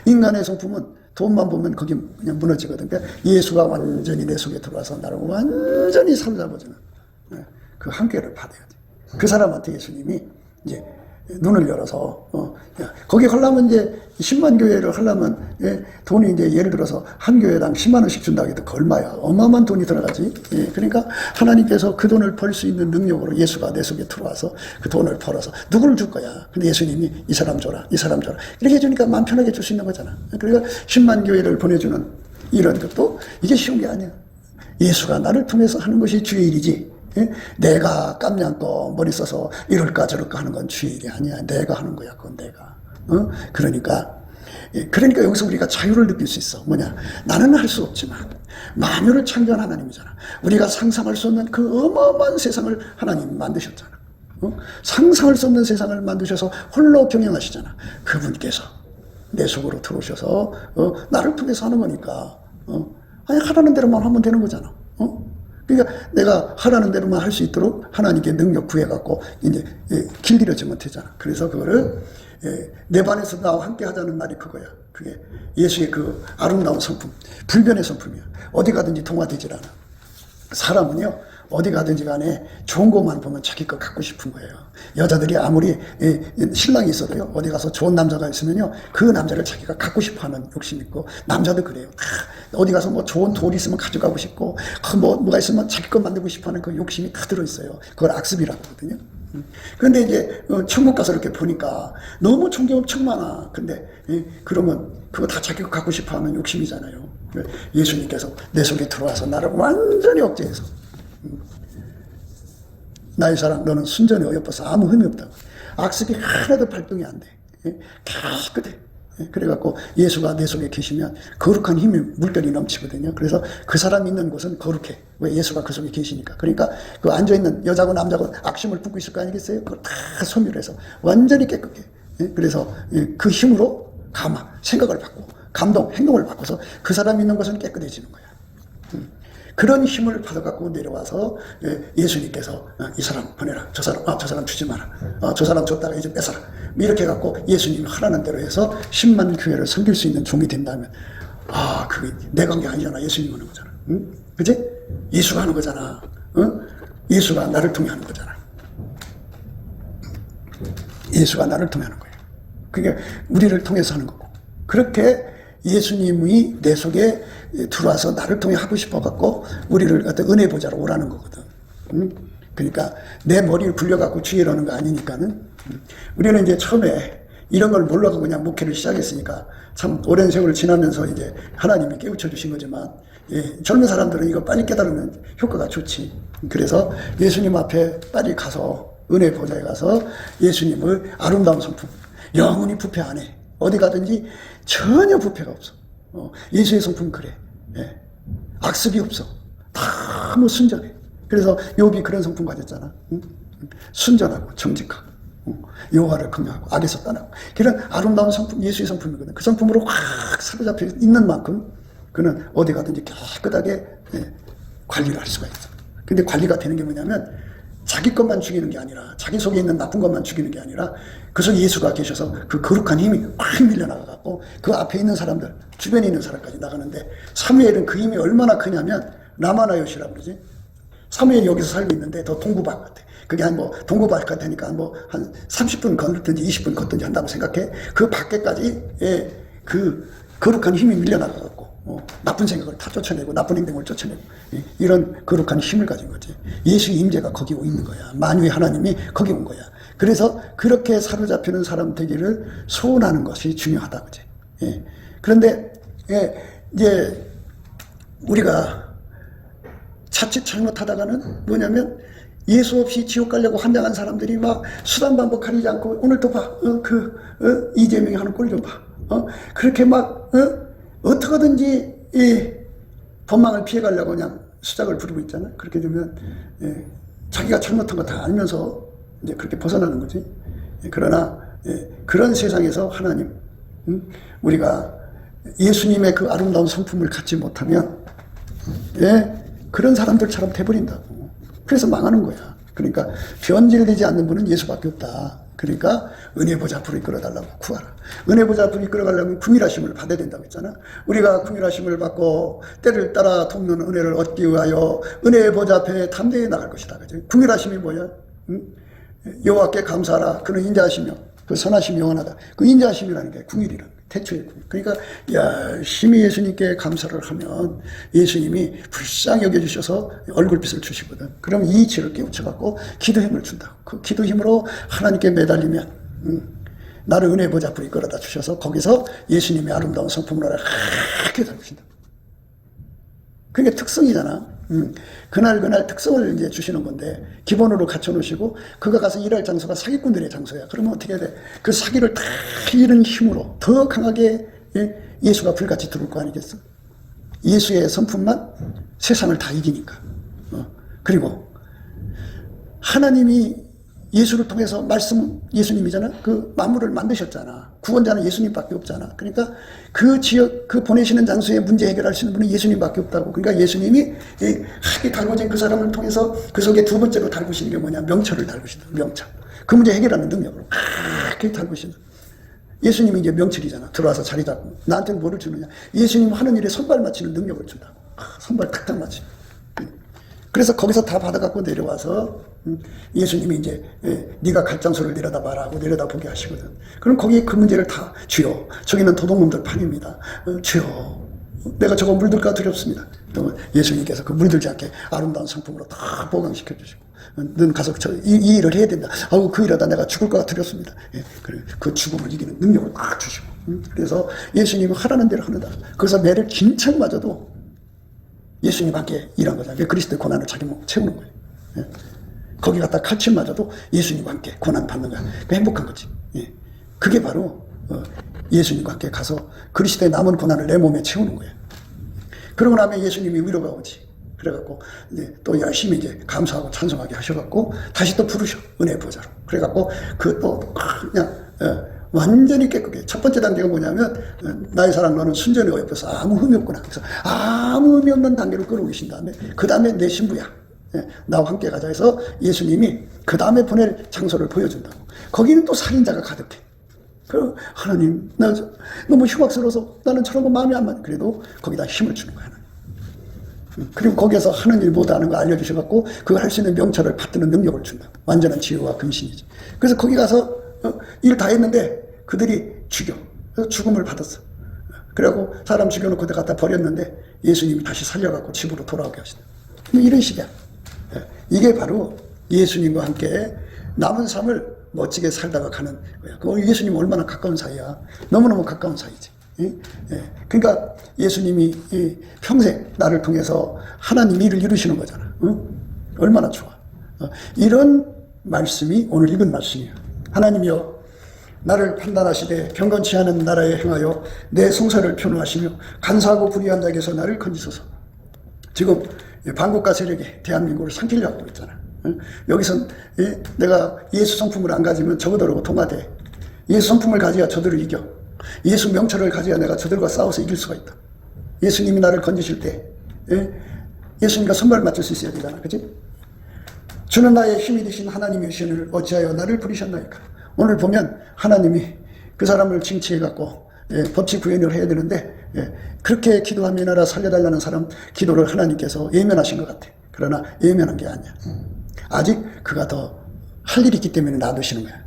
인간의 성품은 돈만 보면 거기 그냥 무너지거든. 그러니까 예수가 완전히 내 속에 들어와서 나를 완전히 사로잡아주는 그 한계를 받아야 돼. 그 사람한테 예수님이 이제 눈을 열어서 거기 하려면 이제 10만 교회를 하려면 돈이 이제 예를 들어서 한 교회당 10만 원씩 준다고 해도 얼마야. 어마어마한 돈이 들어가지. 그러니까 하나님께서 그 돈을 벌 수 있는 능력으로 예수가 내 속에 들어와서 그 돈을 벌어서 누구를 줄 거야. 근데 예수님이 이 사람 줘라, 이 사람 줘라. 이렇게 해주니까 마음 편하게 줄 수 있는 거잖아. 그러니까 10만 교회를 보내주는 이런 것도 이게 쉬운 게 아니야. 예수가 나를 통해서 하는 것이 주의 일이지. 내가 깜냥껏 머리 써서 이럴까 저럴까 하는 건 주의 일이 아니야. 내가 하는 거야. 그건 내가. 그러니까 여기서 우리가 자유를 느낄 수 있어. 뭐냐? 나는 할 수 없지만 만유를 창조한 하나님이잖아. 우리가 상상할 수 없는 그 어마어마한 세상을 하나님 만드셨잖아. 상상할 수 없는 세상을 만드셔서 홀로 경영하시잖아. 그분께서 내 속으로 들어오셔서 나를 통해서 하는 거니까 아니 하라는 대로만 하면 되는 거잖아. 그러니까 내가 하라는 대로만 할 수 있도록 하나님께 능력 구해갖고 이제 길들여지면 되잖아. 그래서 그거를 내 반에서 나와 함께 하자는 말이 그거야. 그게 예수의 그 아름다운 성품, 불변의 성품이야. 어디 가든지 통화되질 않아. 사람은요 어디 가든지 간에 좋은 것만 보면 자기 거 갖고 싶은 거예요. 여자들이 아무리 신랑이 있어도요 어디 가서 좋은 남자가 있으면요 그 남자를 자기가 갖고 싶어하는 욕심이 있고, 남자도 그래요. 어디 가서 뭐 좋은 돌이 있으면 가져가고 싶고 뭐가 있으면 자기 거 만들고 싶어하는 그 욕심이 다 들어있어요. 그걸 악습이라고 하거든요. 그런데 이제 천국 가서 이렇게 보니까 너무 존경 엄청 많아. 근데 그러면 그거 다 자기가 갖고 싶어하는 욕심이잖아요. 예수님께서 내 속에 들어와서 나를 완전히 억제해서 나의 사랑 너는 순전히 어여뻐서 아무 흠이 없다고. 악습이 하나도 발동이 안 돼. 깨끗해. 그래갖고 예수가 내 속에 계시면 거룩한 힘이 물결이 넘치거든요. 그래서 그 사람 있는 곳은 거룩해. 왜? 예수가 그 속에 계시니까. 그러니까 그 앉아있는 여자고 남자고 악심을 품고 있을 거 아니겠어요? 그걸 다 소멸해서 완전히 깨끗해. 그래서 그 힘으로 생각을 바꾸고 감동, 행동을 바꿔서 그 사람 있는 곳은 깨끗해지는 거야. 그런 힘을 받아갖고 내려와서 예수님께서 이 사람 보내라. 저 사람 주지 마라. 저 사람 줬다가 이제 뺏어라. 이렇게 해갖고 예수님이 하라는 대로 해서 10만 교회를 섬길 수 있는 종이 된다면 그게 내가 한 게 아니잖아. 예수님이 하는 거잖아. 응? 그치? 예수가 하는 거잖아. 예수가 나를 통해 하는 거잖아. 예수가 나를 통해 하는 거예요. 그게 우리를 통해서 하는 거고. 그렇게 예수님이 내 속에 들어와서 나를 통해 하고 싶어갖고 우리를 어떤 은혜 보자로 오라는 거거든. 그러니까 내 머리를 굴려갖고 주의라는 거 아니니까는. 우리는 이제 처음에 이런 걸 몰라서 그냥 목회를 시작했으니까 참 오랜 세월을 지나면서 이제 하나님이 깨우쳐 주신 거지만, 젊은 사람들은 이거 빨리 깨달으면 효과가 좋지. 그래서 예수님 앞에 빨리 가서 은혜 보좌에 가서 예수님을 아름다운 성품, 영원히 부패 안 해. 어디 가든지 전혀 부패가 없어. 예수의 성품은 그래. 악습이 없어. 다 뭐 순전해. 그래서 욥이 그런 성품 가졌잖아. 순전하고 정직하고 여호와를 긍휼하고 악에서 떠나고, 그런 아름다운 성품, 예수의 성품이거든. 그 성품으로 확 사로잡혀 있는 만큼 그는 어디 가든지 깨끗하게 관리를 할 수가 있어. 근데 관리가 되는 게 뭐냐면 자기 것만 죽이는 게 아니라, 자기 속에 있는 나쁜 것만 죽이는 게 아니라 그 속에 예수가 계셔서 그 거룩한 힘이 확 밀려나가고 그 앞에 있는 사람들, 주변에 있는 사람까지 나가는데, 사무엘은 그 힘이 얼마나 크냐면 라마나요시라고 그러지. 사무엘이 여기서 살고 있는데 더 동구밭 같아. 그게 동구밭 같으니까 한 30분 걷든지 20분 걷든지 한다고 생각해. 그 밖에까지 그 거룩한 힘이 밀려나가고 나쁜 생각을 다 쫓아내고 나쁜 행동을 쫓아내고 이런 거룩한 힘을 가진 거지. 예수의 임재가 거기 있는 거야. 만유의 하나님이 거기 온 거야. 그래서 그렇게 사로잡히는 사람 되기를 소원하는 것이 중요하다, 그지? 그런데 이제 우리가 자칫 잘못하다가는 뭐냐면, 예수 없이 지옥 가려고 환장한 사람들이 막 수단 방법 가리지 않고, 오늘도 봐, 이재명이 하는 꼴 좀 봐. 그렇게 막 어떻게든지 법망을 피해가려고 그냥 수작을 부리고 있잖아. 그렇게 되면 자기가 잘못한 거 다 알면서 이제 그렇게 벗어나는 거지. 그러나 그런 세상에서 하나님, 우리가 예수님의 그 아름다운 성품을 갖지 못하면 그런 사람들처럼 돼버린다고. 그래서 망하는 거야. 그러니까 변질되지 않는 분은 예수밖에 없다. 그러니까 은혜 보좌 앞으로 이끌어달라고 구하라. 은혜 보좌 앞으로 이끌어가려면 긍휼하심을 받아야 된다고 했잖아. 우리가 긍휼하심을 받고 때를 따라 돕는 은혜를 얻기 위하여 은혜 보좌 앞에 담대히 나갈 것이다. 그죠? 긍휼하심이 뭐야? 여호와께 감사하라. 그는 인자하시며 그 선하심이 영원하다. 그 인자하심이라는 게 긍휼이라는 거야. 태초의 긍휼. 그러니까 열심히 예수님께 감사를 하면 예수님이 불쌍히 여겨주셔서 얼굴빛을 주시거든. 그럼 이 이치를 깨우쳐갖고 기도 힘을 준다. 그 기도 힘으로 하나님께 매달리면 나를 은혜 보좌 앞으로 이끌어다 주셔서 거기서 예수님의 아름다운 성품을 하얗게 닮으신다. 그게 특성이잖아. 그날 특성을 이제 주시는 건데, 기본으로 갖춰놓으시고, 그가 가서 일할 장소가 사기꾼들의 장소야. 그러면 어떻게 해야 돼? 그 사기를 다 잃은 힘으로 더 강하게 예수가 불같이 들어올 거 아니겠어? 예수의 성품만 세상을 다 이기니까. 그리고 하나님이 예수를 통해서 예수님이잖아. 그 만물을 만드셨잖아. 구원자는 예수님밖에 없잖아. 그러니까 그 지역, 그 보내시는 장소에 문제 해결할 수 있는 분은 예수님밖에 없다고. 그러니까 예수님이 하게 달궈진 그 사람을 통해서 그 속에 두 번째로 달구시는 게 뭐냐? 명철을 달구신다. 명철. 그 문제 해결하는 능력으로 하게 달구신다. 예수님이 이제 명철이잖아. 들어와서 자리 잡고. 나한테는 뭐를 주느냐? 예수님 하는 일에 선발 맞추는 능력을 준다고. 선발 탁탁 맞추는. 그래서 거기서 다 받아갖고 내려와서 예수님이 이제 네가 갈 장소를 내려다봐라 하고 내려다보게 하시거든. 그럼 거기 그 문제를 다 주여 저기는 도둑놈들 판입니다. 주여 내가 저거 물들까 두렵습니다. 그러면 예수님께서 그 물들지 않게 아름다운 성품으로 다 보강시켜 주시고 넌 가서 이 일을 해야 된다. 아우 그 일하다 내가 죽을까 두렵습니다. 그래 그 죽음을 이기는 능력을 딱 주시고 그래서 예수님이 하라는 대로 하는다. 그래서 매를 긴창 맞아도 예수님 함께 일한 거잖아요. 그리스도의 고난을 자기 몸 채우는 거예요. 거기 갔다 칼침 맞아도 예수님과 함께 고난 받는 거야. 그 행복한 거지. 그게 바로 예수님과 함께 가서 그리스도의 남은 고난을 내 몸에 채우는 거예요. 그러고 나면 예수님이 위로가 오지. 그래갖고 이제 또 열심히 이제 감사하고 찬송하게 하셔갖고 다시 또 부르셔. 은혜 보좌로. 그래갖고 그 또 그냥 완전히 깨끗해. 첫 번째 단계가 뭐냐면 나의 사랑 너는 순전히 옆에서 아무 흠이 없구나. 그래서 아무 흠이 없는 단계로 끌어오신 다음에 그 다음에 내 신부야. 나와 함께 가자 해서 예수님이 그 다음에 보낼 장소를 보여준다고. 거기는 또 살인자가 가득해. 그 하나님 나 너무 흉악스러워서 나는 저런 거 마음에 안 맞아. 그래도 거기다 힘을 주는 거야. 그리고 거기에서 하는 일 못하는 거 알려주셔갖고 그걸 할 수 있는 명철을 받드는 능력을 준다. 완전한 지혜와 금신이지. 그래서 거기 가서 일 다 했는데 그들이 죽여. 그래서 죽음을 받았어. 그래갖고 사람 죽여놓고 갖다 버렸는데 예수님이 다시 살려갖고 집으로 돌아오게 하신다. 이런 식이야. 이게 바로 예수님과 함께 남은 삶을 멋지게 살다가 가는 거야. 그 예수님 얼마나 가까운 사이야. 너무너무 가까운 사이지. 그러니까 예수님이 평생 나를 통해서 하나님 일을 이루시는 거잖아. 얼마나 좋아. 이런 말씀이 오늘 읽은 말씀이야. 하나님이여 나를 판단하시되 경건치 않은 나라에 행하여 내 송사를 표명하시며 간사하고 불의한 자에게서 나를 건지소서. 지금 반국가 세력이 대한민국을 삼키려고 하고 있잖아. 여기선 내가 예수 성품을 안 가지면 저거들하고 통하되 예수 성품을 가져야 저들을 이겨. 예수 명철을 가져야 내가 저들과 싸워서 이길 수가 있다. 예수님이 나를 건지실 때 예수님과 선발 맞출 수 있어야 되잖아. 그치? 주는 나의 힘이 되신 하나님의 시온을 어찌하여 나를 부리셨나이까. 오늘 보면 하나님이 그 사람을 징치해갖고 법치 구현을 해야 되는데 그렇게 기도하며 이 나라 살려달라는 사람 기도를 하나님께서 예면하신 것 같아. 그러나 예면한 게 아니야. 아직 그가 더 할 일이 있기 때문에 놔두시는 거야.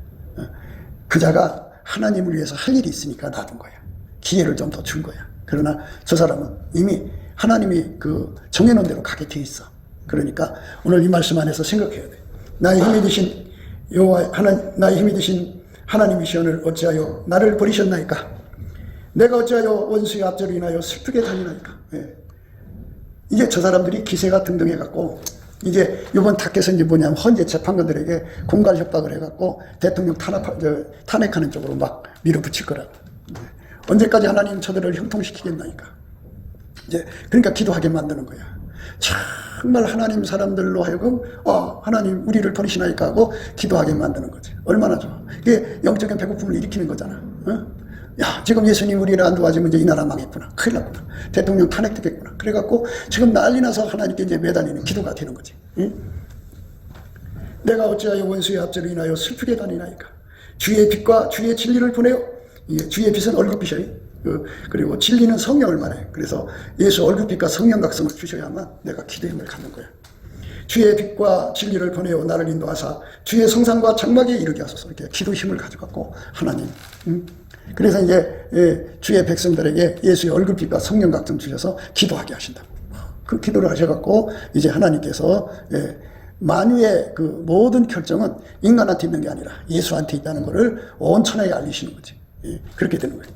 그 자가 하나님을 위해서 할 일이 있으니까 놔둔 거야. 기회를 좀 더 준 거야. 그러나 저 사람은 이미 하나님이 그 정해놓은 대로 가게 돼 있어. 그러니까 오늘 이 말씀 안에서 생각해야 돼. 나의 힘이 되신 여호와 나의 힘이 되신 하나님의 시온을 어찌하여 나를 버리셨나이까. 내가 어찌하여 원수의 앞절로 인하여 슬프게 다니나이까. 이게 저 사람들이 기세가 등등해갖고 이제 이번 탁에서 이제 뭐냐면 헌재 재판관들에게 공갈 협박을 해갖고 대통령 탄핵하는 쪽으로 막 밀어붙일 거라고. 언제까지 하나님 저들을 형통시키겠나니까. 이제 그러니까 기도하게 만드는 거야. 정말 하나님 사람들로 하여금 하나님 우리를 버리시나이까 하고 기도하게 만드는 거지. 얼마나 좋아. 이게 영적인 배고픔을 일으키는 거잖아. 야, 지금 예수님 우리를 안 도와주면 이제 이 나라 망했구나. 큰일 났구나. 대통령 탄핵되겠구나. 그래갖고 지금 난리 나서 하나님께 이제 매달리는 기도가 되는 거지. 응? 내가 어찌하여 원수의 합제로 인하여 슬프게 다니나이까. 주의 빛과 주의 진리를 보내요. 주의 빛은 얼굴빛이에요. 그리고 진리는 성령을 말해. 그래서 예수 얼굴빛과 성령 각성을 주셔야만 내가 기도의 힘을 갖는 거야. 주의 빛과 진리를 보내어 나를 인도하사 주의 성산과 장막에 이르게 하소서. 이렇게 기도 힘을 가져갖고 하나님. 그래서 이제 주의 백성들에게 예수의 얼굴빛과 성령 각성 주셔서 기도하게 하신다. 그 기도를 하셔갖고 이제 하나님께서 만유의 그 모든 결정은 인간한테 있는 게 아니라 예수한테 있다는 것을 온 천하에 알리시는 거지. 그렇게 되는 거예요.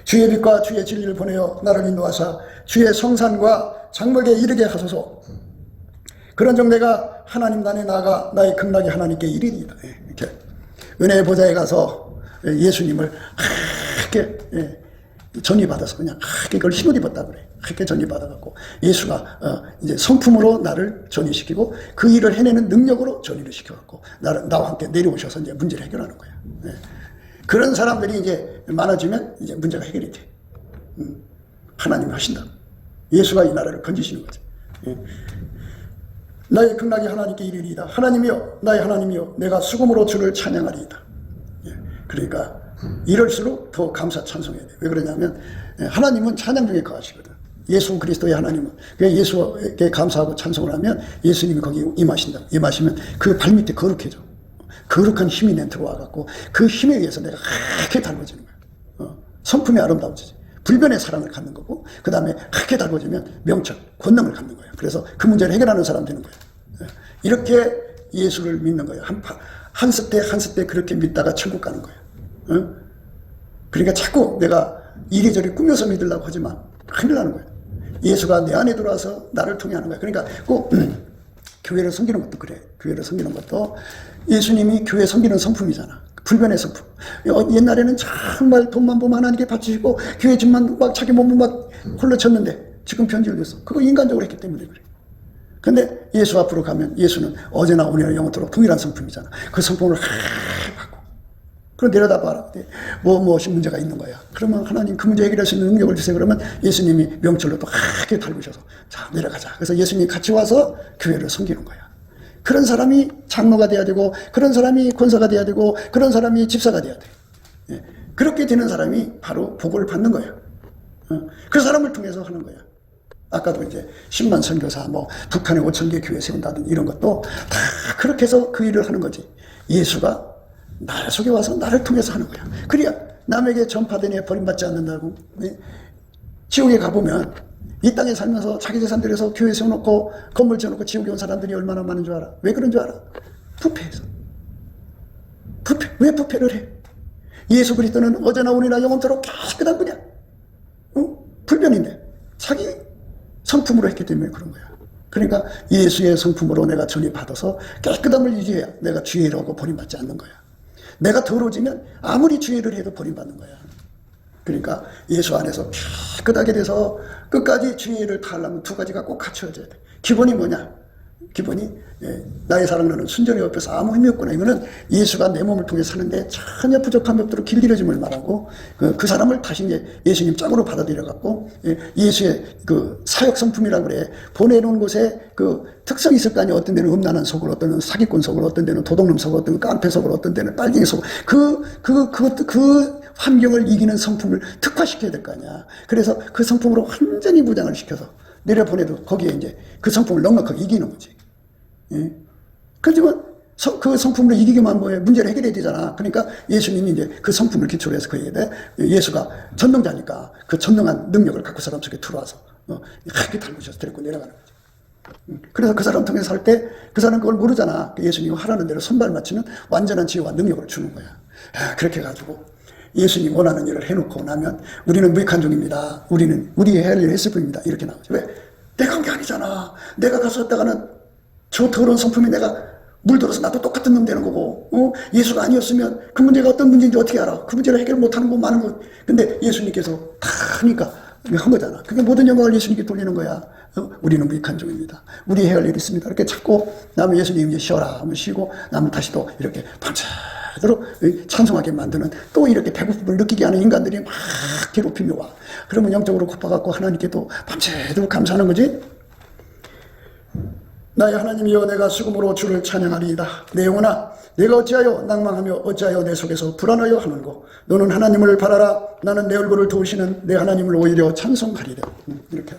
주의 빛과 주의 진리를 보내어 나를 인도하사 주의 성산과 장막에 이르게 하소서. 그런 정 내가 하나님 단에 나아가 나의 극락이 하나님께 이르리이다. 이렇게 은혜의 보좌에 가서 예수님을 하게 전이받아서 그냥 하게 그걸 힘을 입었다 그래. 하게 전이받아갖고 예수가 이제 성품으로 나를 전이시키고 그 일을 해내는 능력으로 전이를 시켜갖고 나와 함께 내려오셔서 이제 문제를 해결하는 거야. 그런 사람들이 이제 많아지면 이제 문제가 해결이 돼. 하나님이 하신다. 예수가 이 나라를 건지시는 거지. 나의 극락이 하나님께 이르리이다. 하나님이여, 나의 하나님이여, 내가 수금으로 주를 찬양하리이다. 그러니까 이럴수록 더 감사 찬송해야 돼. 왜 그러냐면 하나님은 찬양 중에 거하시거든. 예수 그리스도의 하나님은 예수에게 감사하고 찬송을 하면 예수님이 거기 임하신다. 임하시면 그 발밑에 거룩해져. 거룩한 힘이 내 들어와갖고 그 힘에 의해서 내가 하게 달궈지는 거야. 성품이 아름다워지지. 불변의 사랑을 갖는 거고, 그 다음에 하게 달궈지면 명철, 권능을 갖는 거예요. 그래서 그 문제를 해결하는 사람 되는 거예요. 이렇게 예수를 믿는 거예요. 한 스테 한 스테 그렇게 믿다가 천국 가는 거예요. 그러니까 자꾸 내가 이리저리 꾸며서 믿으려고 하지만 큰일 나는 거예요. 예수가 내 안에 들어와서 나를 통해 하는 거예요. 그러니까 꼭 교회를 섬기는 것도 그래. 교회를 섬기는 것도 예수님이 교회 섬기는 성품이잖아. 불변의 성품. 옛날에는 정말 돈만 보면 하나님께 바치시고 교회 집만 막 자기 몸을 막 홀로 쳤는데 지금 변질됐어. 그거 인간적으로 했기 때문에 그래. 근데 예수 앞으로 가면 예수는 어제나 오늘이나 영원토록 동일한 성품이잖아. 그 성품을 받고 그럼 내려다봐라. 무엇이 문제가 있는 거야. 그러면 하나님 그 문제 해결할 수 있는 능력을 주세요. 그러면 예수님이 명철로 또 하게 달구셔서 자 내려가자. 그래서 예수님이 같이 와서 교회를 섬기는 거야. 그런 사람이 장로가 돼야 되고 그런 사람이 권사가 돼야 되고 그런 사람이 집사가 돼야 돼. 그렇게 되는 사람이 바로 복을 받는 거예요. 그 사람을 통해서 하는 거야. 아까도 이제 10만 선교사, 북한에 5,000개 교회 세운다든 이런 것도 다 그렇게 해서 그 일을 하는 거지. 예수가 나라 속에 와서 나를 통해서 하는 거야. 그래야 남에게 전파된 애 버림받지 않는다고. 지옥에 가보면 이 땅에 살면서 자기 재산 들여서 교회 세워놓고 건물 지어놓고 지옥에 온 사람들이 얼마나 많은 줄 알아? 왜 그런 줄 알아? 부패해서. 왜 부패를 해? 예수 그리스도는 어제나 오늘이나 영원토록 깨끗한 분이야. 불변인데 자기 성품으로 했기 때문에 그런 거야. 그러니까 예수의 성품으로 내가 전이받아서 깨끗함을 유지해야 내가 주의라고 버림받지 않는 거야. 내가 더러워지면 아무리 주의를 해도 버림받는 거야. 그러니까 예수 안에서 깨끗하게 돼서 끝까지 주의를 다하려면 두 가지가 꼭 갖춰져야 돼. 기본이 뭐냐? 기본이 나의 사랑하는 순전히 옆에서 아무 힘이 없구나. 이거는 예수가 내 몸을 통해 사는데 전혀 부족함이 없도록 길들여짐을 말하고 그 사람을 다시 이제 예수님 짝으로 받아들여 갖고 예수의 그 사역 성품이라고 그래. 보내놓은 곳에 그 특성이 있을 거 아니야. 어떤 데는 음란한 속을, 어떤 데는 사기꾼 속을, 어떤 데는 도둑놈 속을, 어떤 데는 깡패 속을, 어떤 데는 빨갱이 속을. 그 환경을 이기는 성품을 특화시켜야 될 거 아니야. 그래서 그 성품으로 완전히 무장을 시켜서 내려보내도 거기에 이제 그 성품을 넉넉하게 이기는 거지. 그렇지만 그 성품으로 이기기만 뭐해 문제를 해결해야 되잖아. 그러니까 예수님이 이제 그 성품을 기초로 해서 그래야 돼. 예수가 전능자니까 그 전능한 능력을 갖고 사람 속에 들어와서 하게 달구셔서 데리고 내려가는 거지. 그래서 그 사람 통해서 살 때 그 사람은 그걸 모르잖아. 예수님이 하라는 대로 손발 맞추면 완전한 지혜와 능력을 주는 거야. 그렇게 해가지고 예수님 원하는 일을 해놓고 나면 우리는 무익한 종입니다. 우리 해야 할 일을 했을 뿐입니다. 이렇게 나오죠. 왜? 내가 한 게 아니잖아. 내가 가서 했다가는 저 더러운 성품이 내가 물들어서 나도 똑같은 놈 되는 거고, 예수가 아니었으면 그 문제가 어떤 문제인지 어떻게 알아? 그 문제를 해결 못하는 거 많은 거. 근데 예수님께서 다 하니까 한 거잖아. 그게 모든 영광을 예수님께 돌리는 거야. 우리는 무익한 종입니다. 우리 해야 할 일이 있습니다. 이렇게 찾고, 나면 예수님이 이제 쉬어라 하면 쉬고, 나면 다시 또 이렇게 반짝 밤새도록 찬송하게 만드는, 또 이렇게 배고픔을 느끼게 하는 인간들이 막 괴롭히며 와. 그러면 영적으로 고파갖고 하나님께 또 밤새도록 감사하는 거지. 나의 하나님이여, 내가 수금으로 주를 찬양하리이다. 내 영혼아, 내가 어찌하여 낭망하며 어찌하여 내 속에서 불안하여 하는고. 너는 하나님을 바라라. 나는 내 얼굴을 도우시는 내 하나님을 오히려 찬송하리라. 이렇게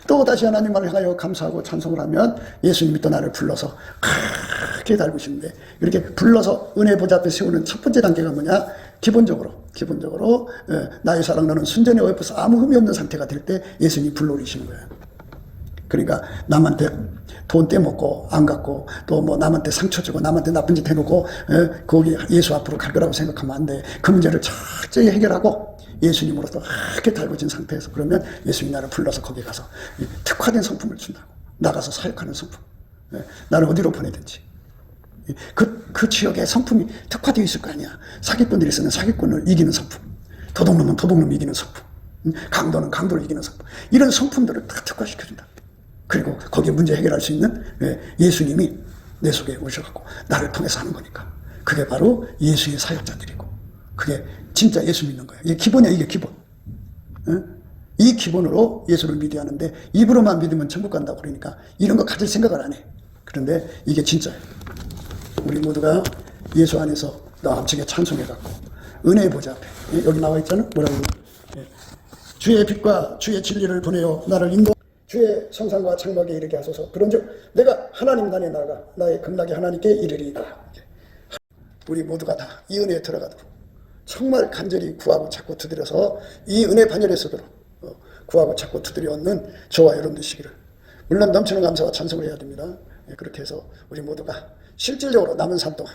또 다시 하나님을 향하여 감사하고 찬송을 하면 예수님이 또 나를 불러서 크게 닮으시는데, 이렇게 불러서 은혜 보좌 앞에 세우는 첫 번째 단계가 뭐냐? 기본적으로 나의 사랑 너는 순전히 어여뻐서 아무 흠이 없는 상태가 될 때 예수님이 불러오시는 거예요. 그러니까 남한테 돈 떼먹고 안 갖고, 또 뭐 남한테 상처 주고 남한테 나쁜 짓 해놓고 거기 예수 앞으로 갈 거라고 생각하면 안 돼. 그 문제를 철저히 해결하고 예수님으로서 크게 달궈진 상태에서, 그러면 예수님이 나를 불러서 거기 가서 특화된 성품을 준다고. 나가서 사역하는 성품. 나를 어디로 보내든지 그 지역에 성품이 특화되어 있을 거 아니야. 사기꾼들이 쓰는 사기꾼을 이기는 성품, 도둑놈은 도둑놈 이기는 성품, 강도는 강도를 이기는 성품, 이런 성품들을 다 특화시켜준다. 그리고 거기에 문제 해결할 수 있는 예수님이 내 속에 오셔갖고 나를 통해서 하는 거니까, 그게 바로 예수의 사역자들이고, 그게 진짜 예수 믿는 거예요. 이게 기본이야. 이게 기본. 이 기본으로 예수를 믿어야 하는데, 입으로만 믿으면 천국 간다고 그러니까 이런 거 가질 생각을 안 해. 그런데 이게 진짜예요. 우리 모두가 예수 안에서 넘치게 찬송해갖고 은혜의 보좌 앞에, 여기 나와 있잖아. 뭐라고? 주의 빛과 주의 진리를 보내어 나를 인도, 주의 성상과 장막에 이르게 하소서. 그런즉 내가 하나님 단에 나가 나의 극락의 하나님께 이르리이다. 우리 모두가 다 이 은혜에 들어가도록 정말 간절히 구하고 찾고 두드려서 이 은혜 반열에 서도록 구하고 찾고 두드려 얻는 저와 여러분 되시기를, 물론 넘치는 감사와 찬송을 해야 됩니다. 그렇게 해서 우리 모두가 실질적으로 남은 삶 동안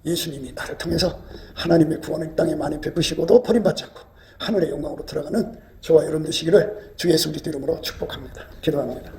예수님이 나를 통해서 하나님의 구원을 땅에 많이 베푸시고도 버림받지 않고 하늘의 영광으로 들어가는 저와 여러분 되시기를 주 예수 그리스도 이름으로 축복합니다. 기도합니다.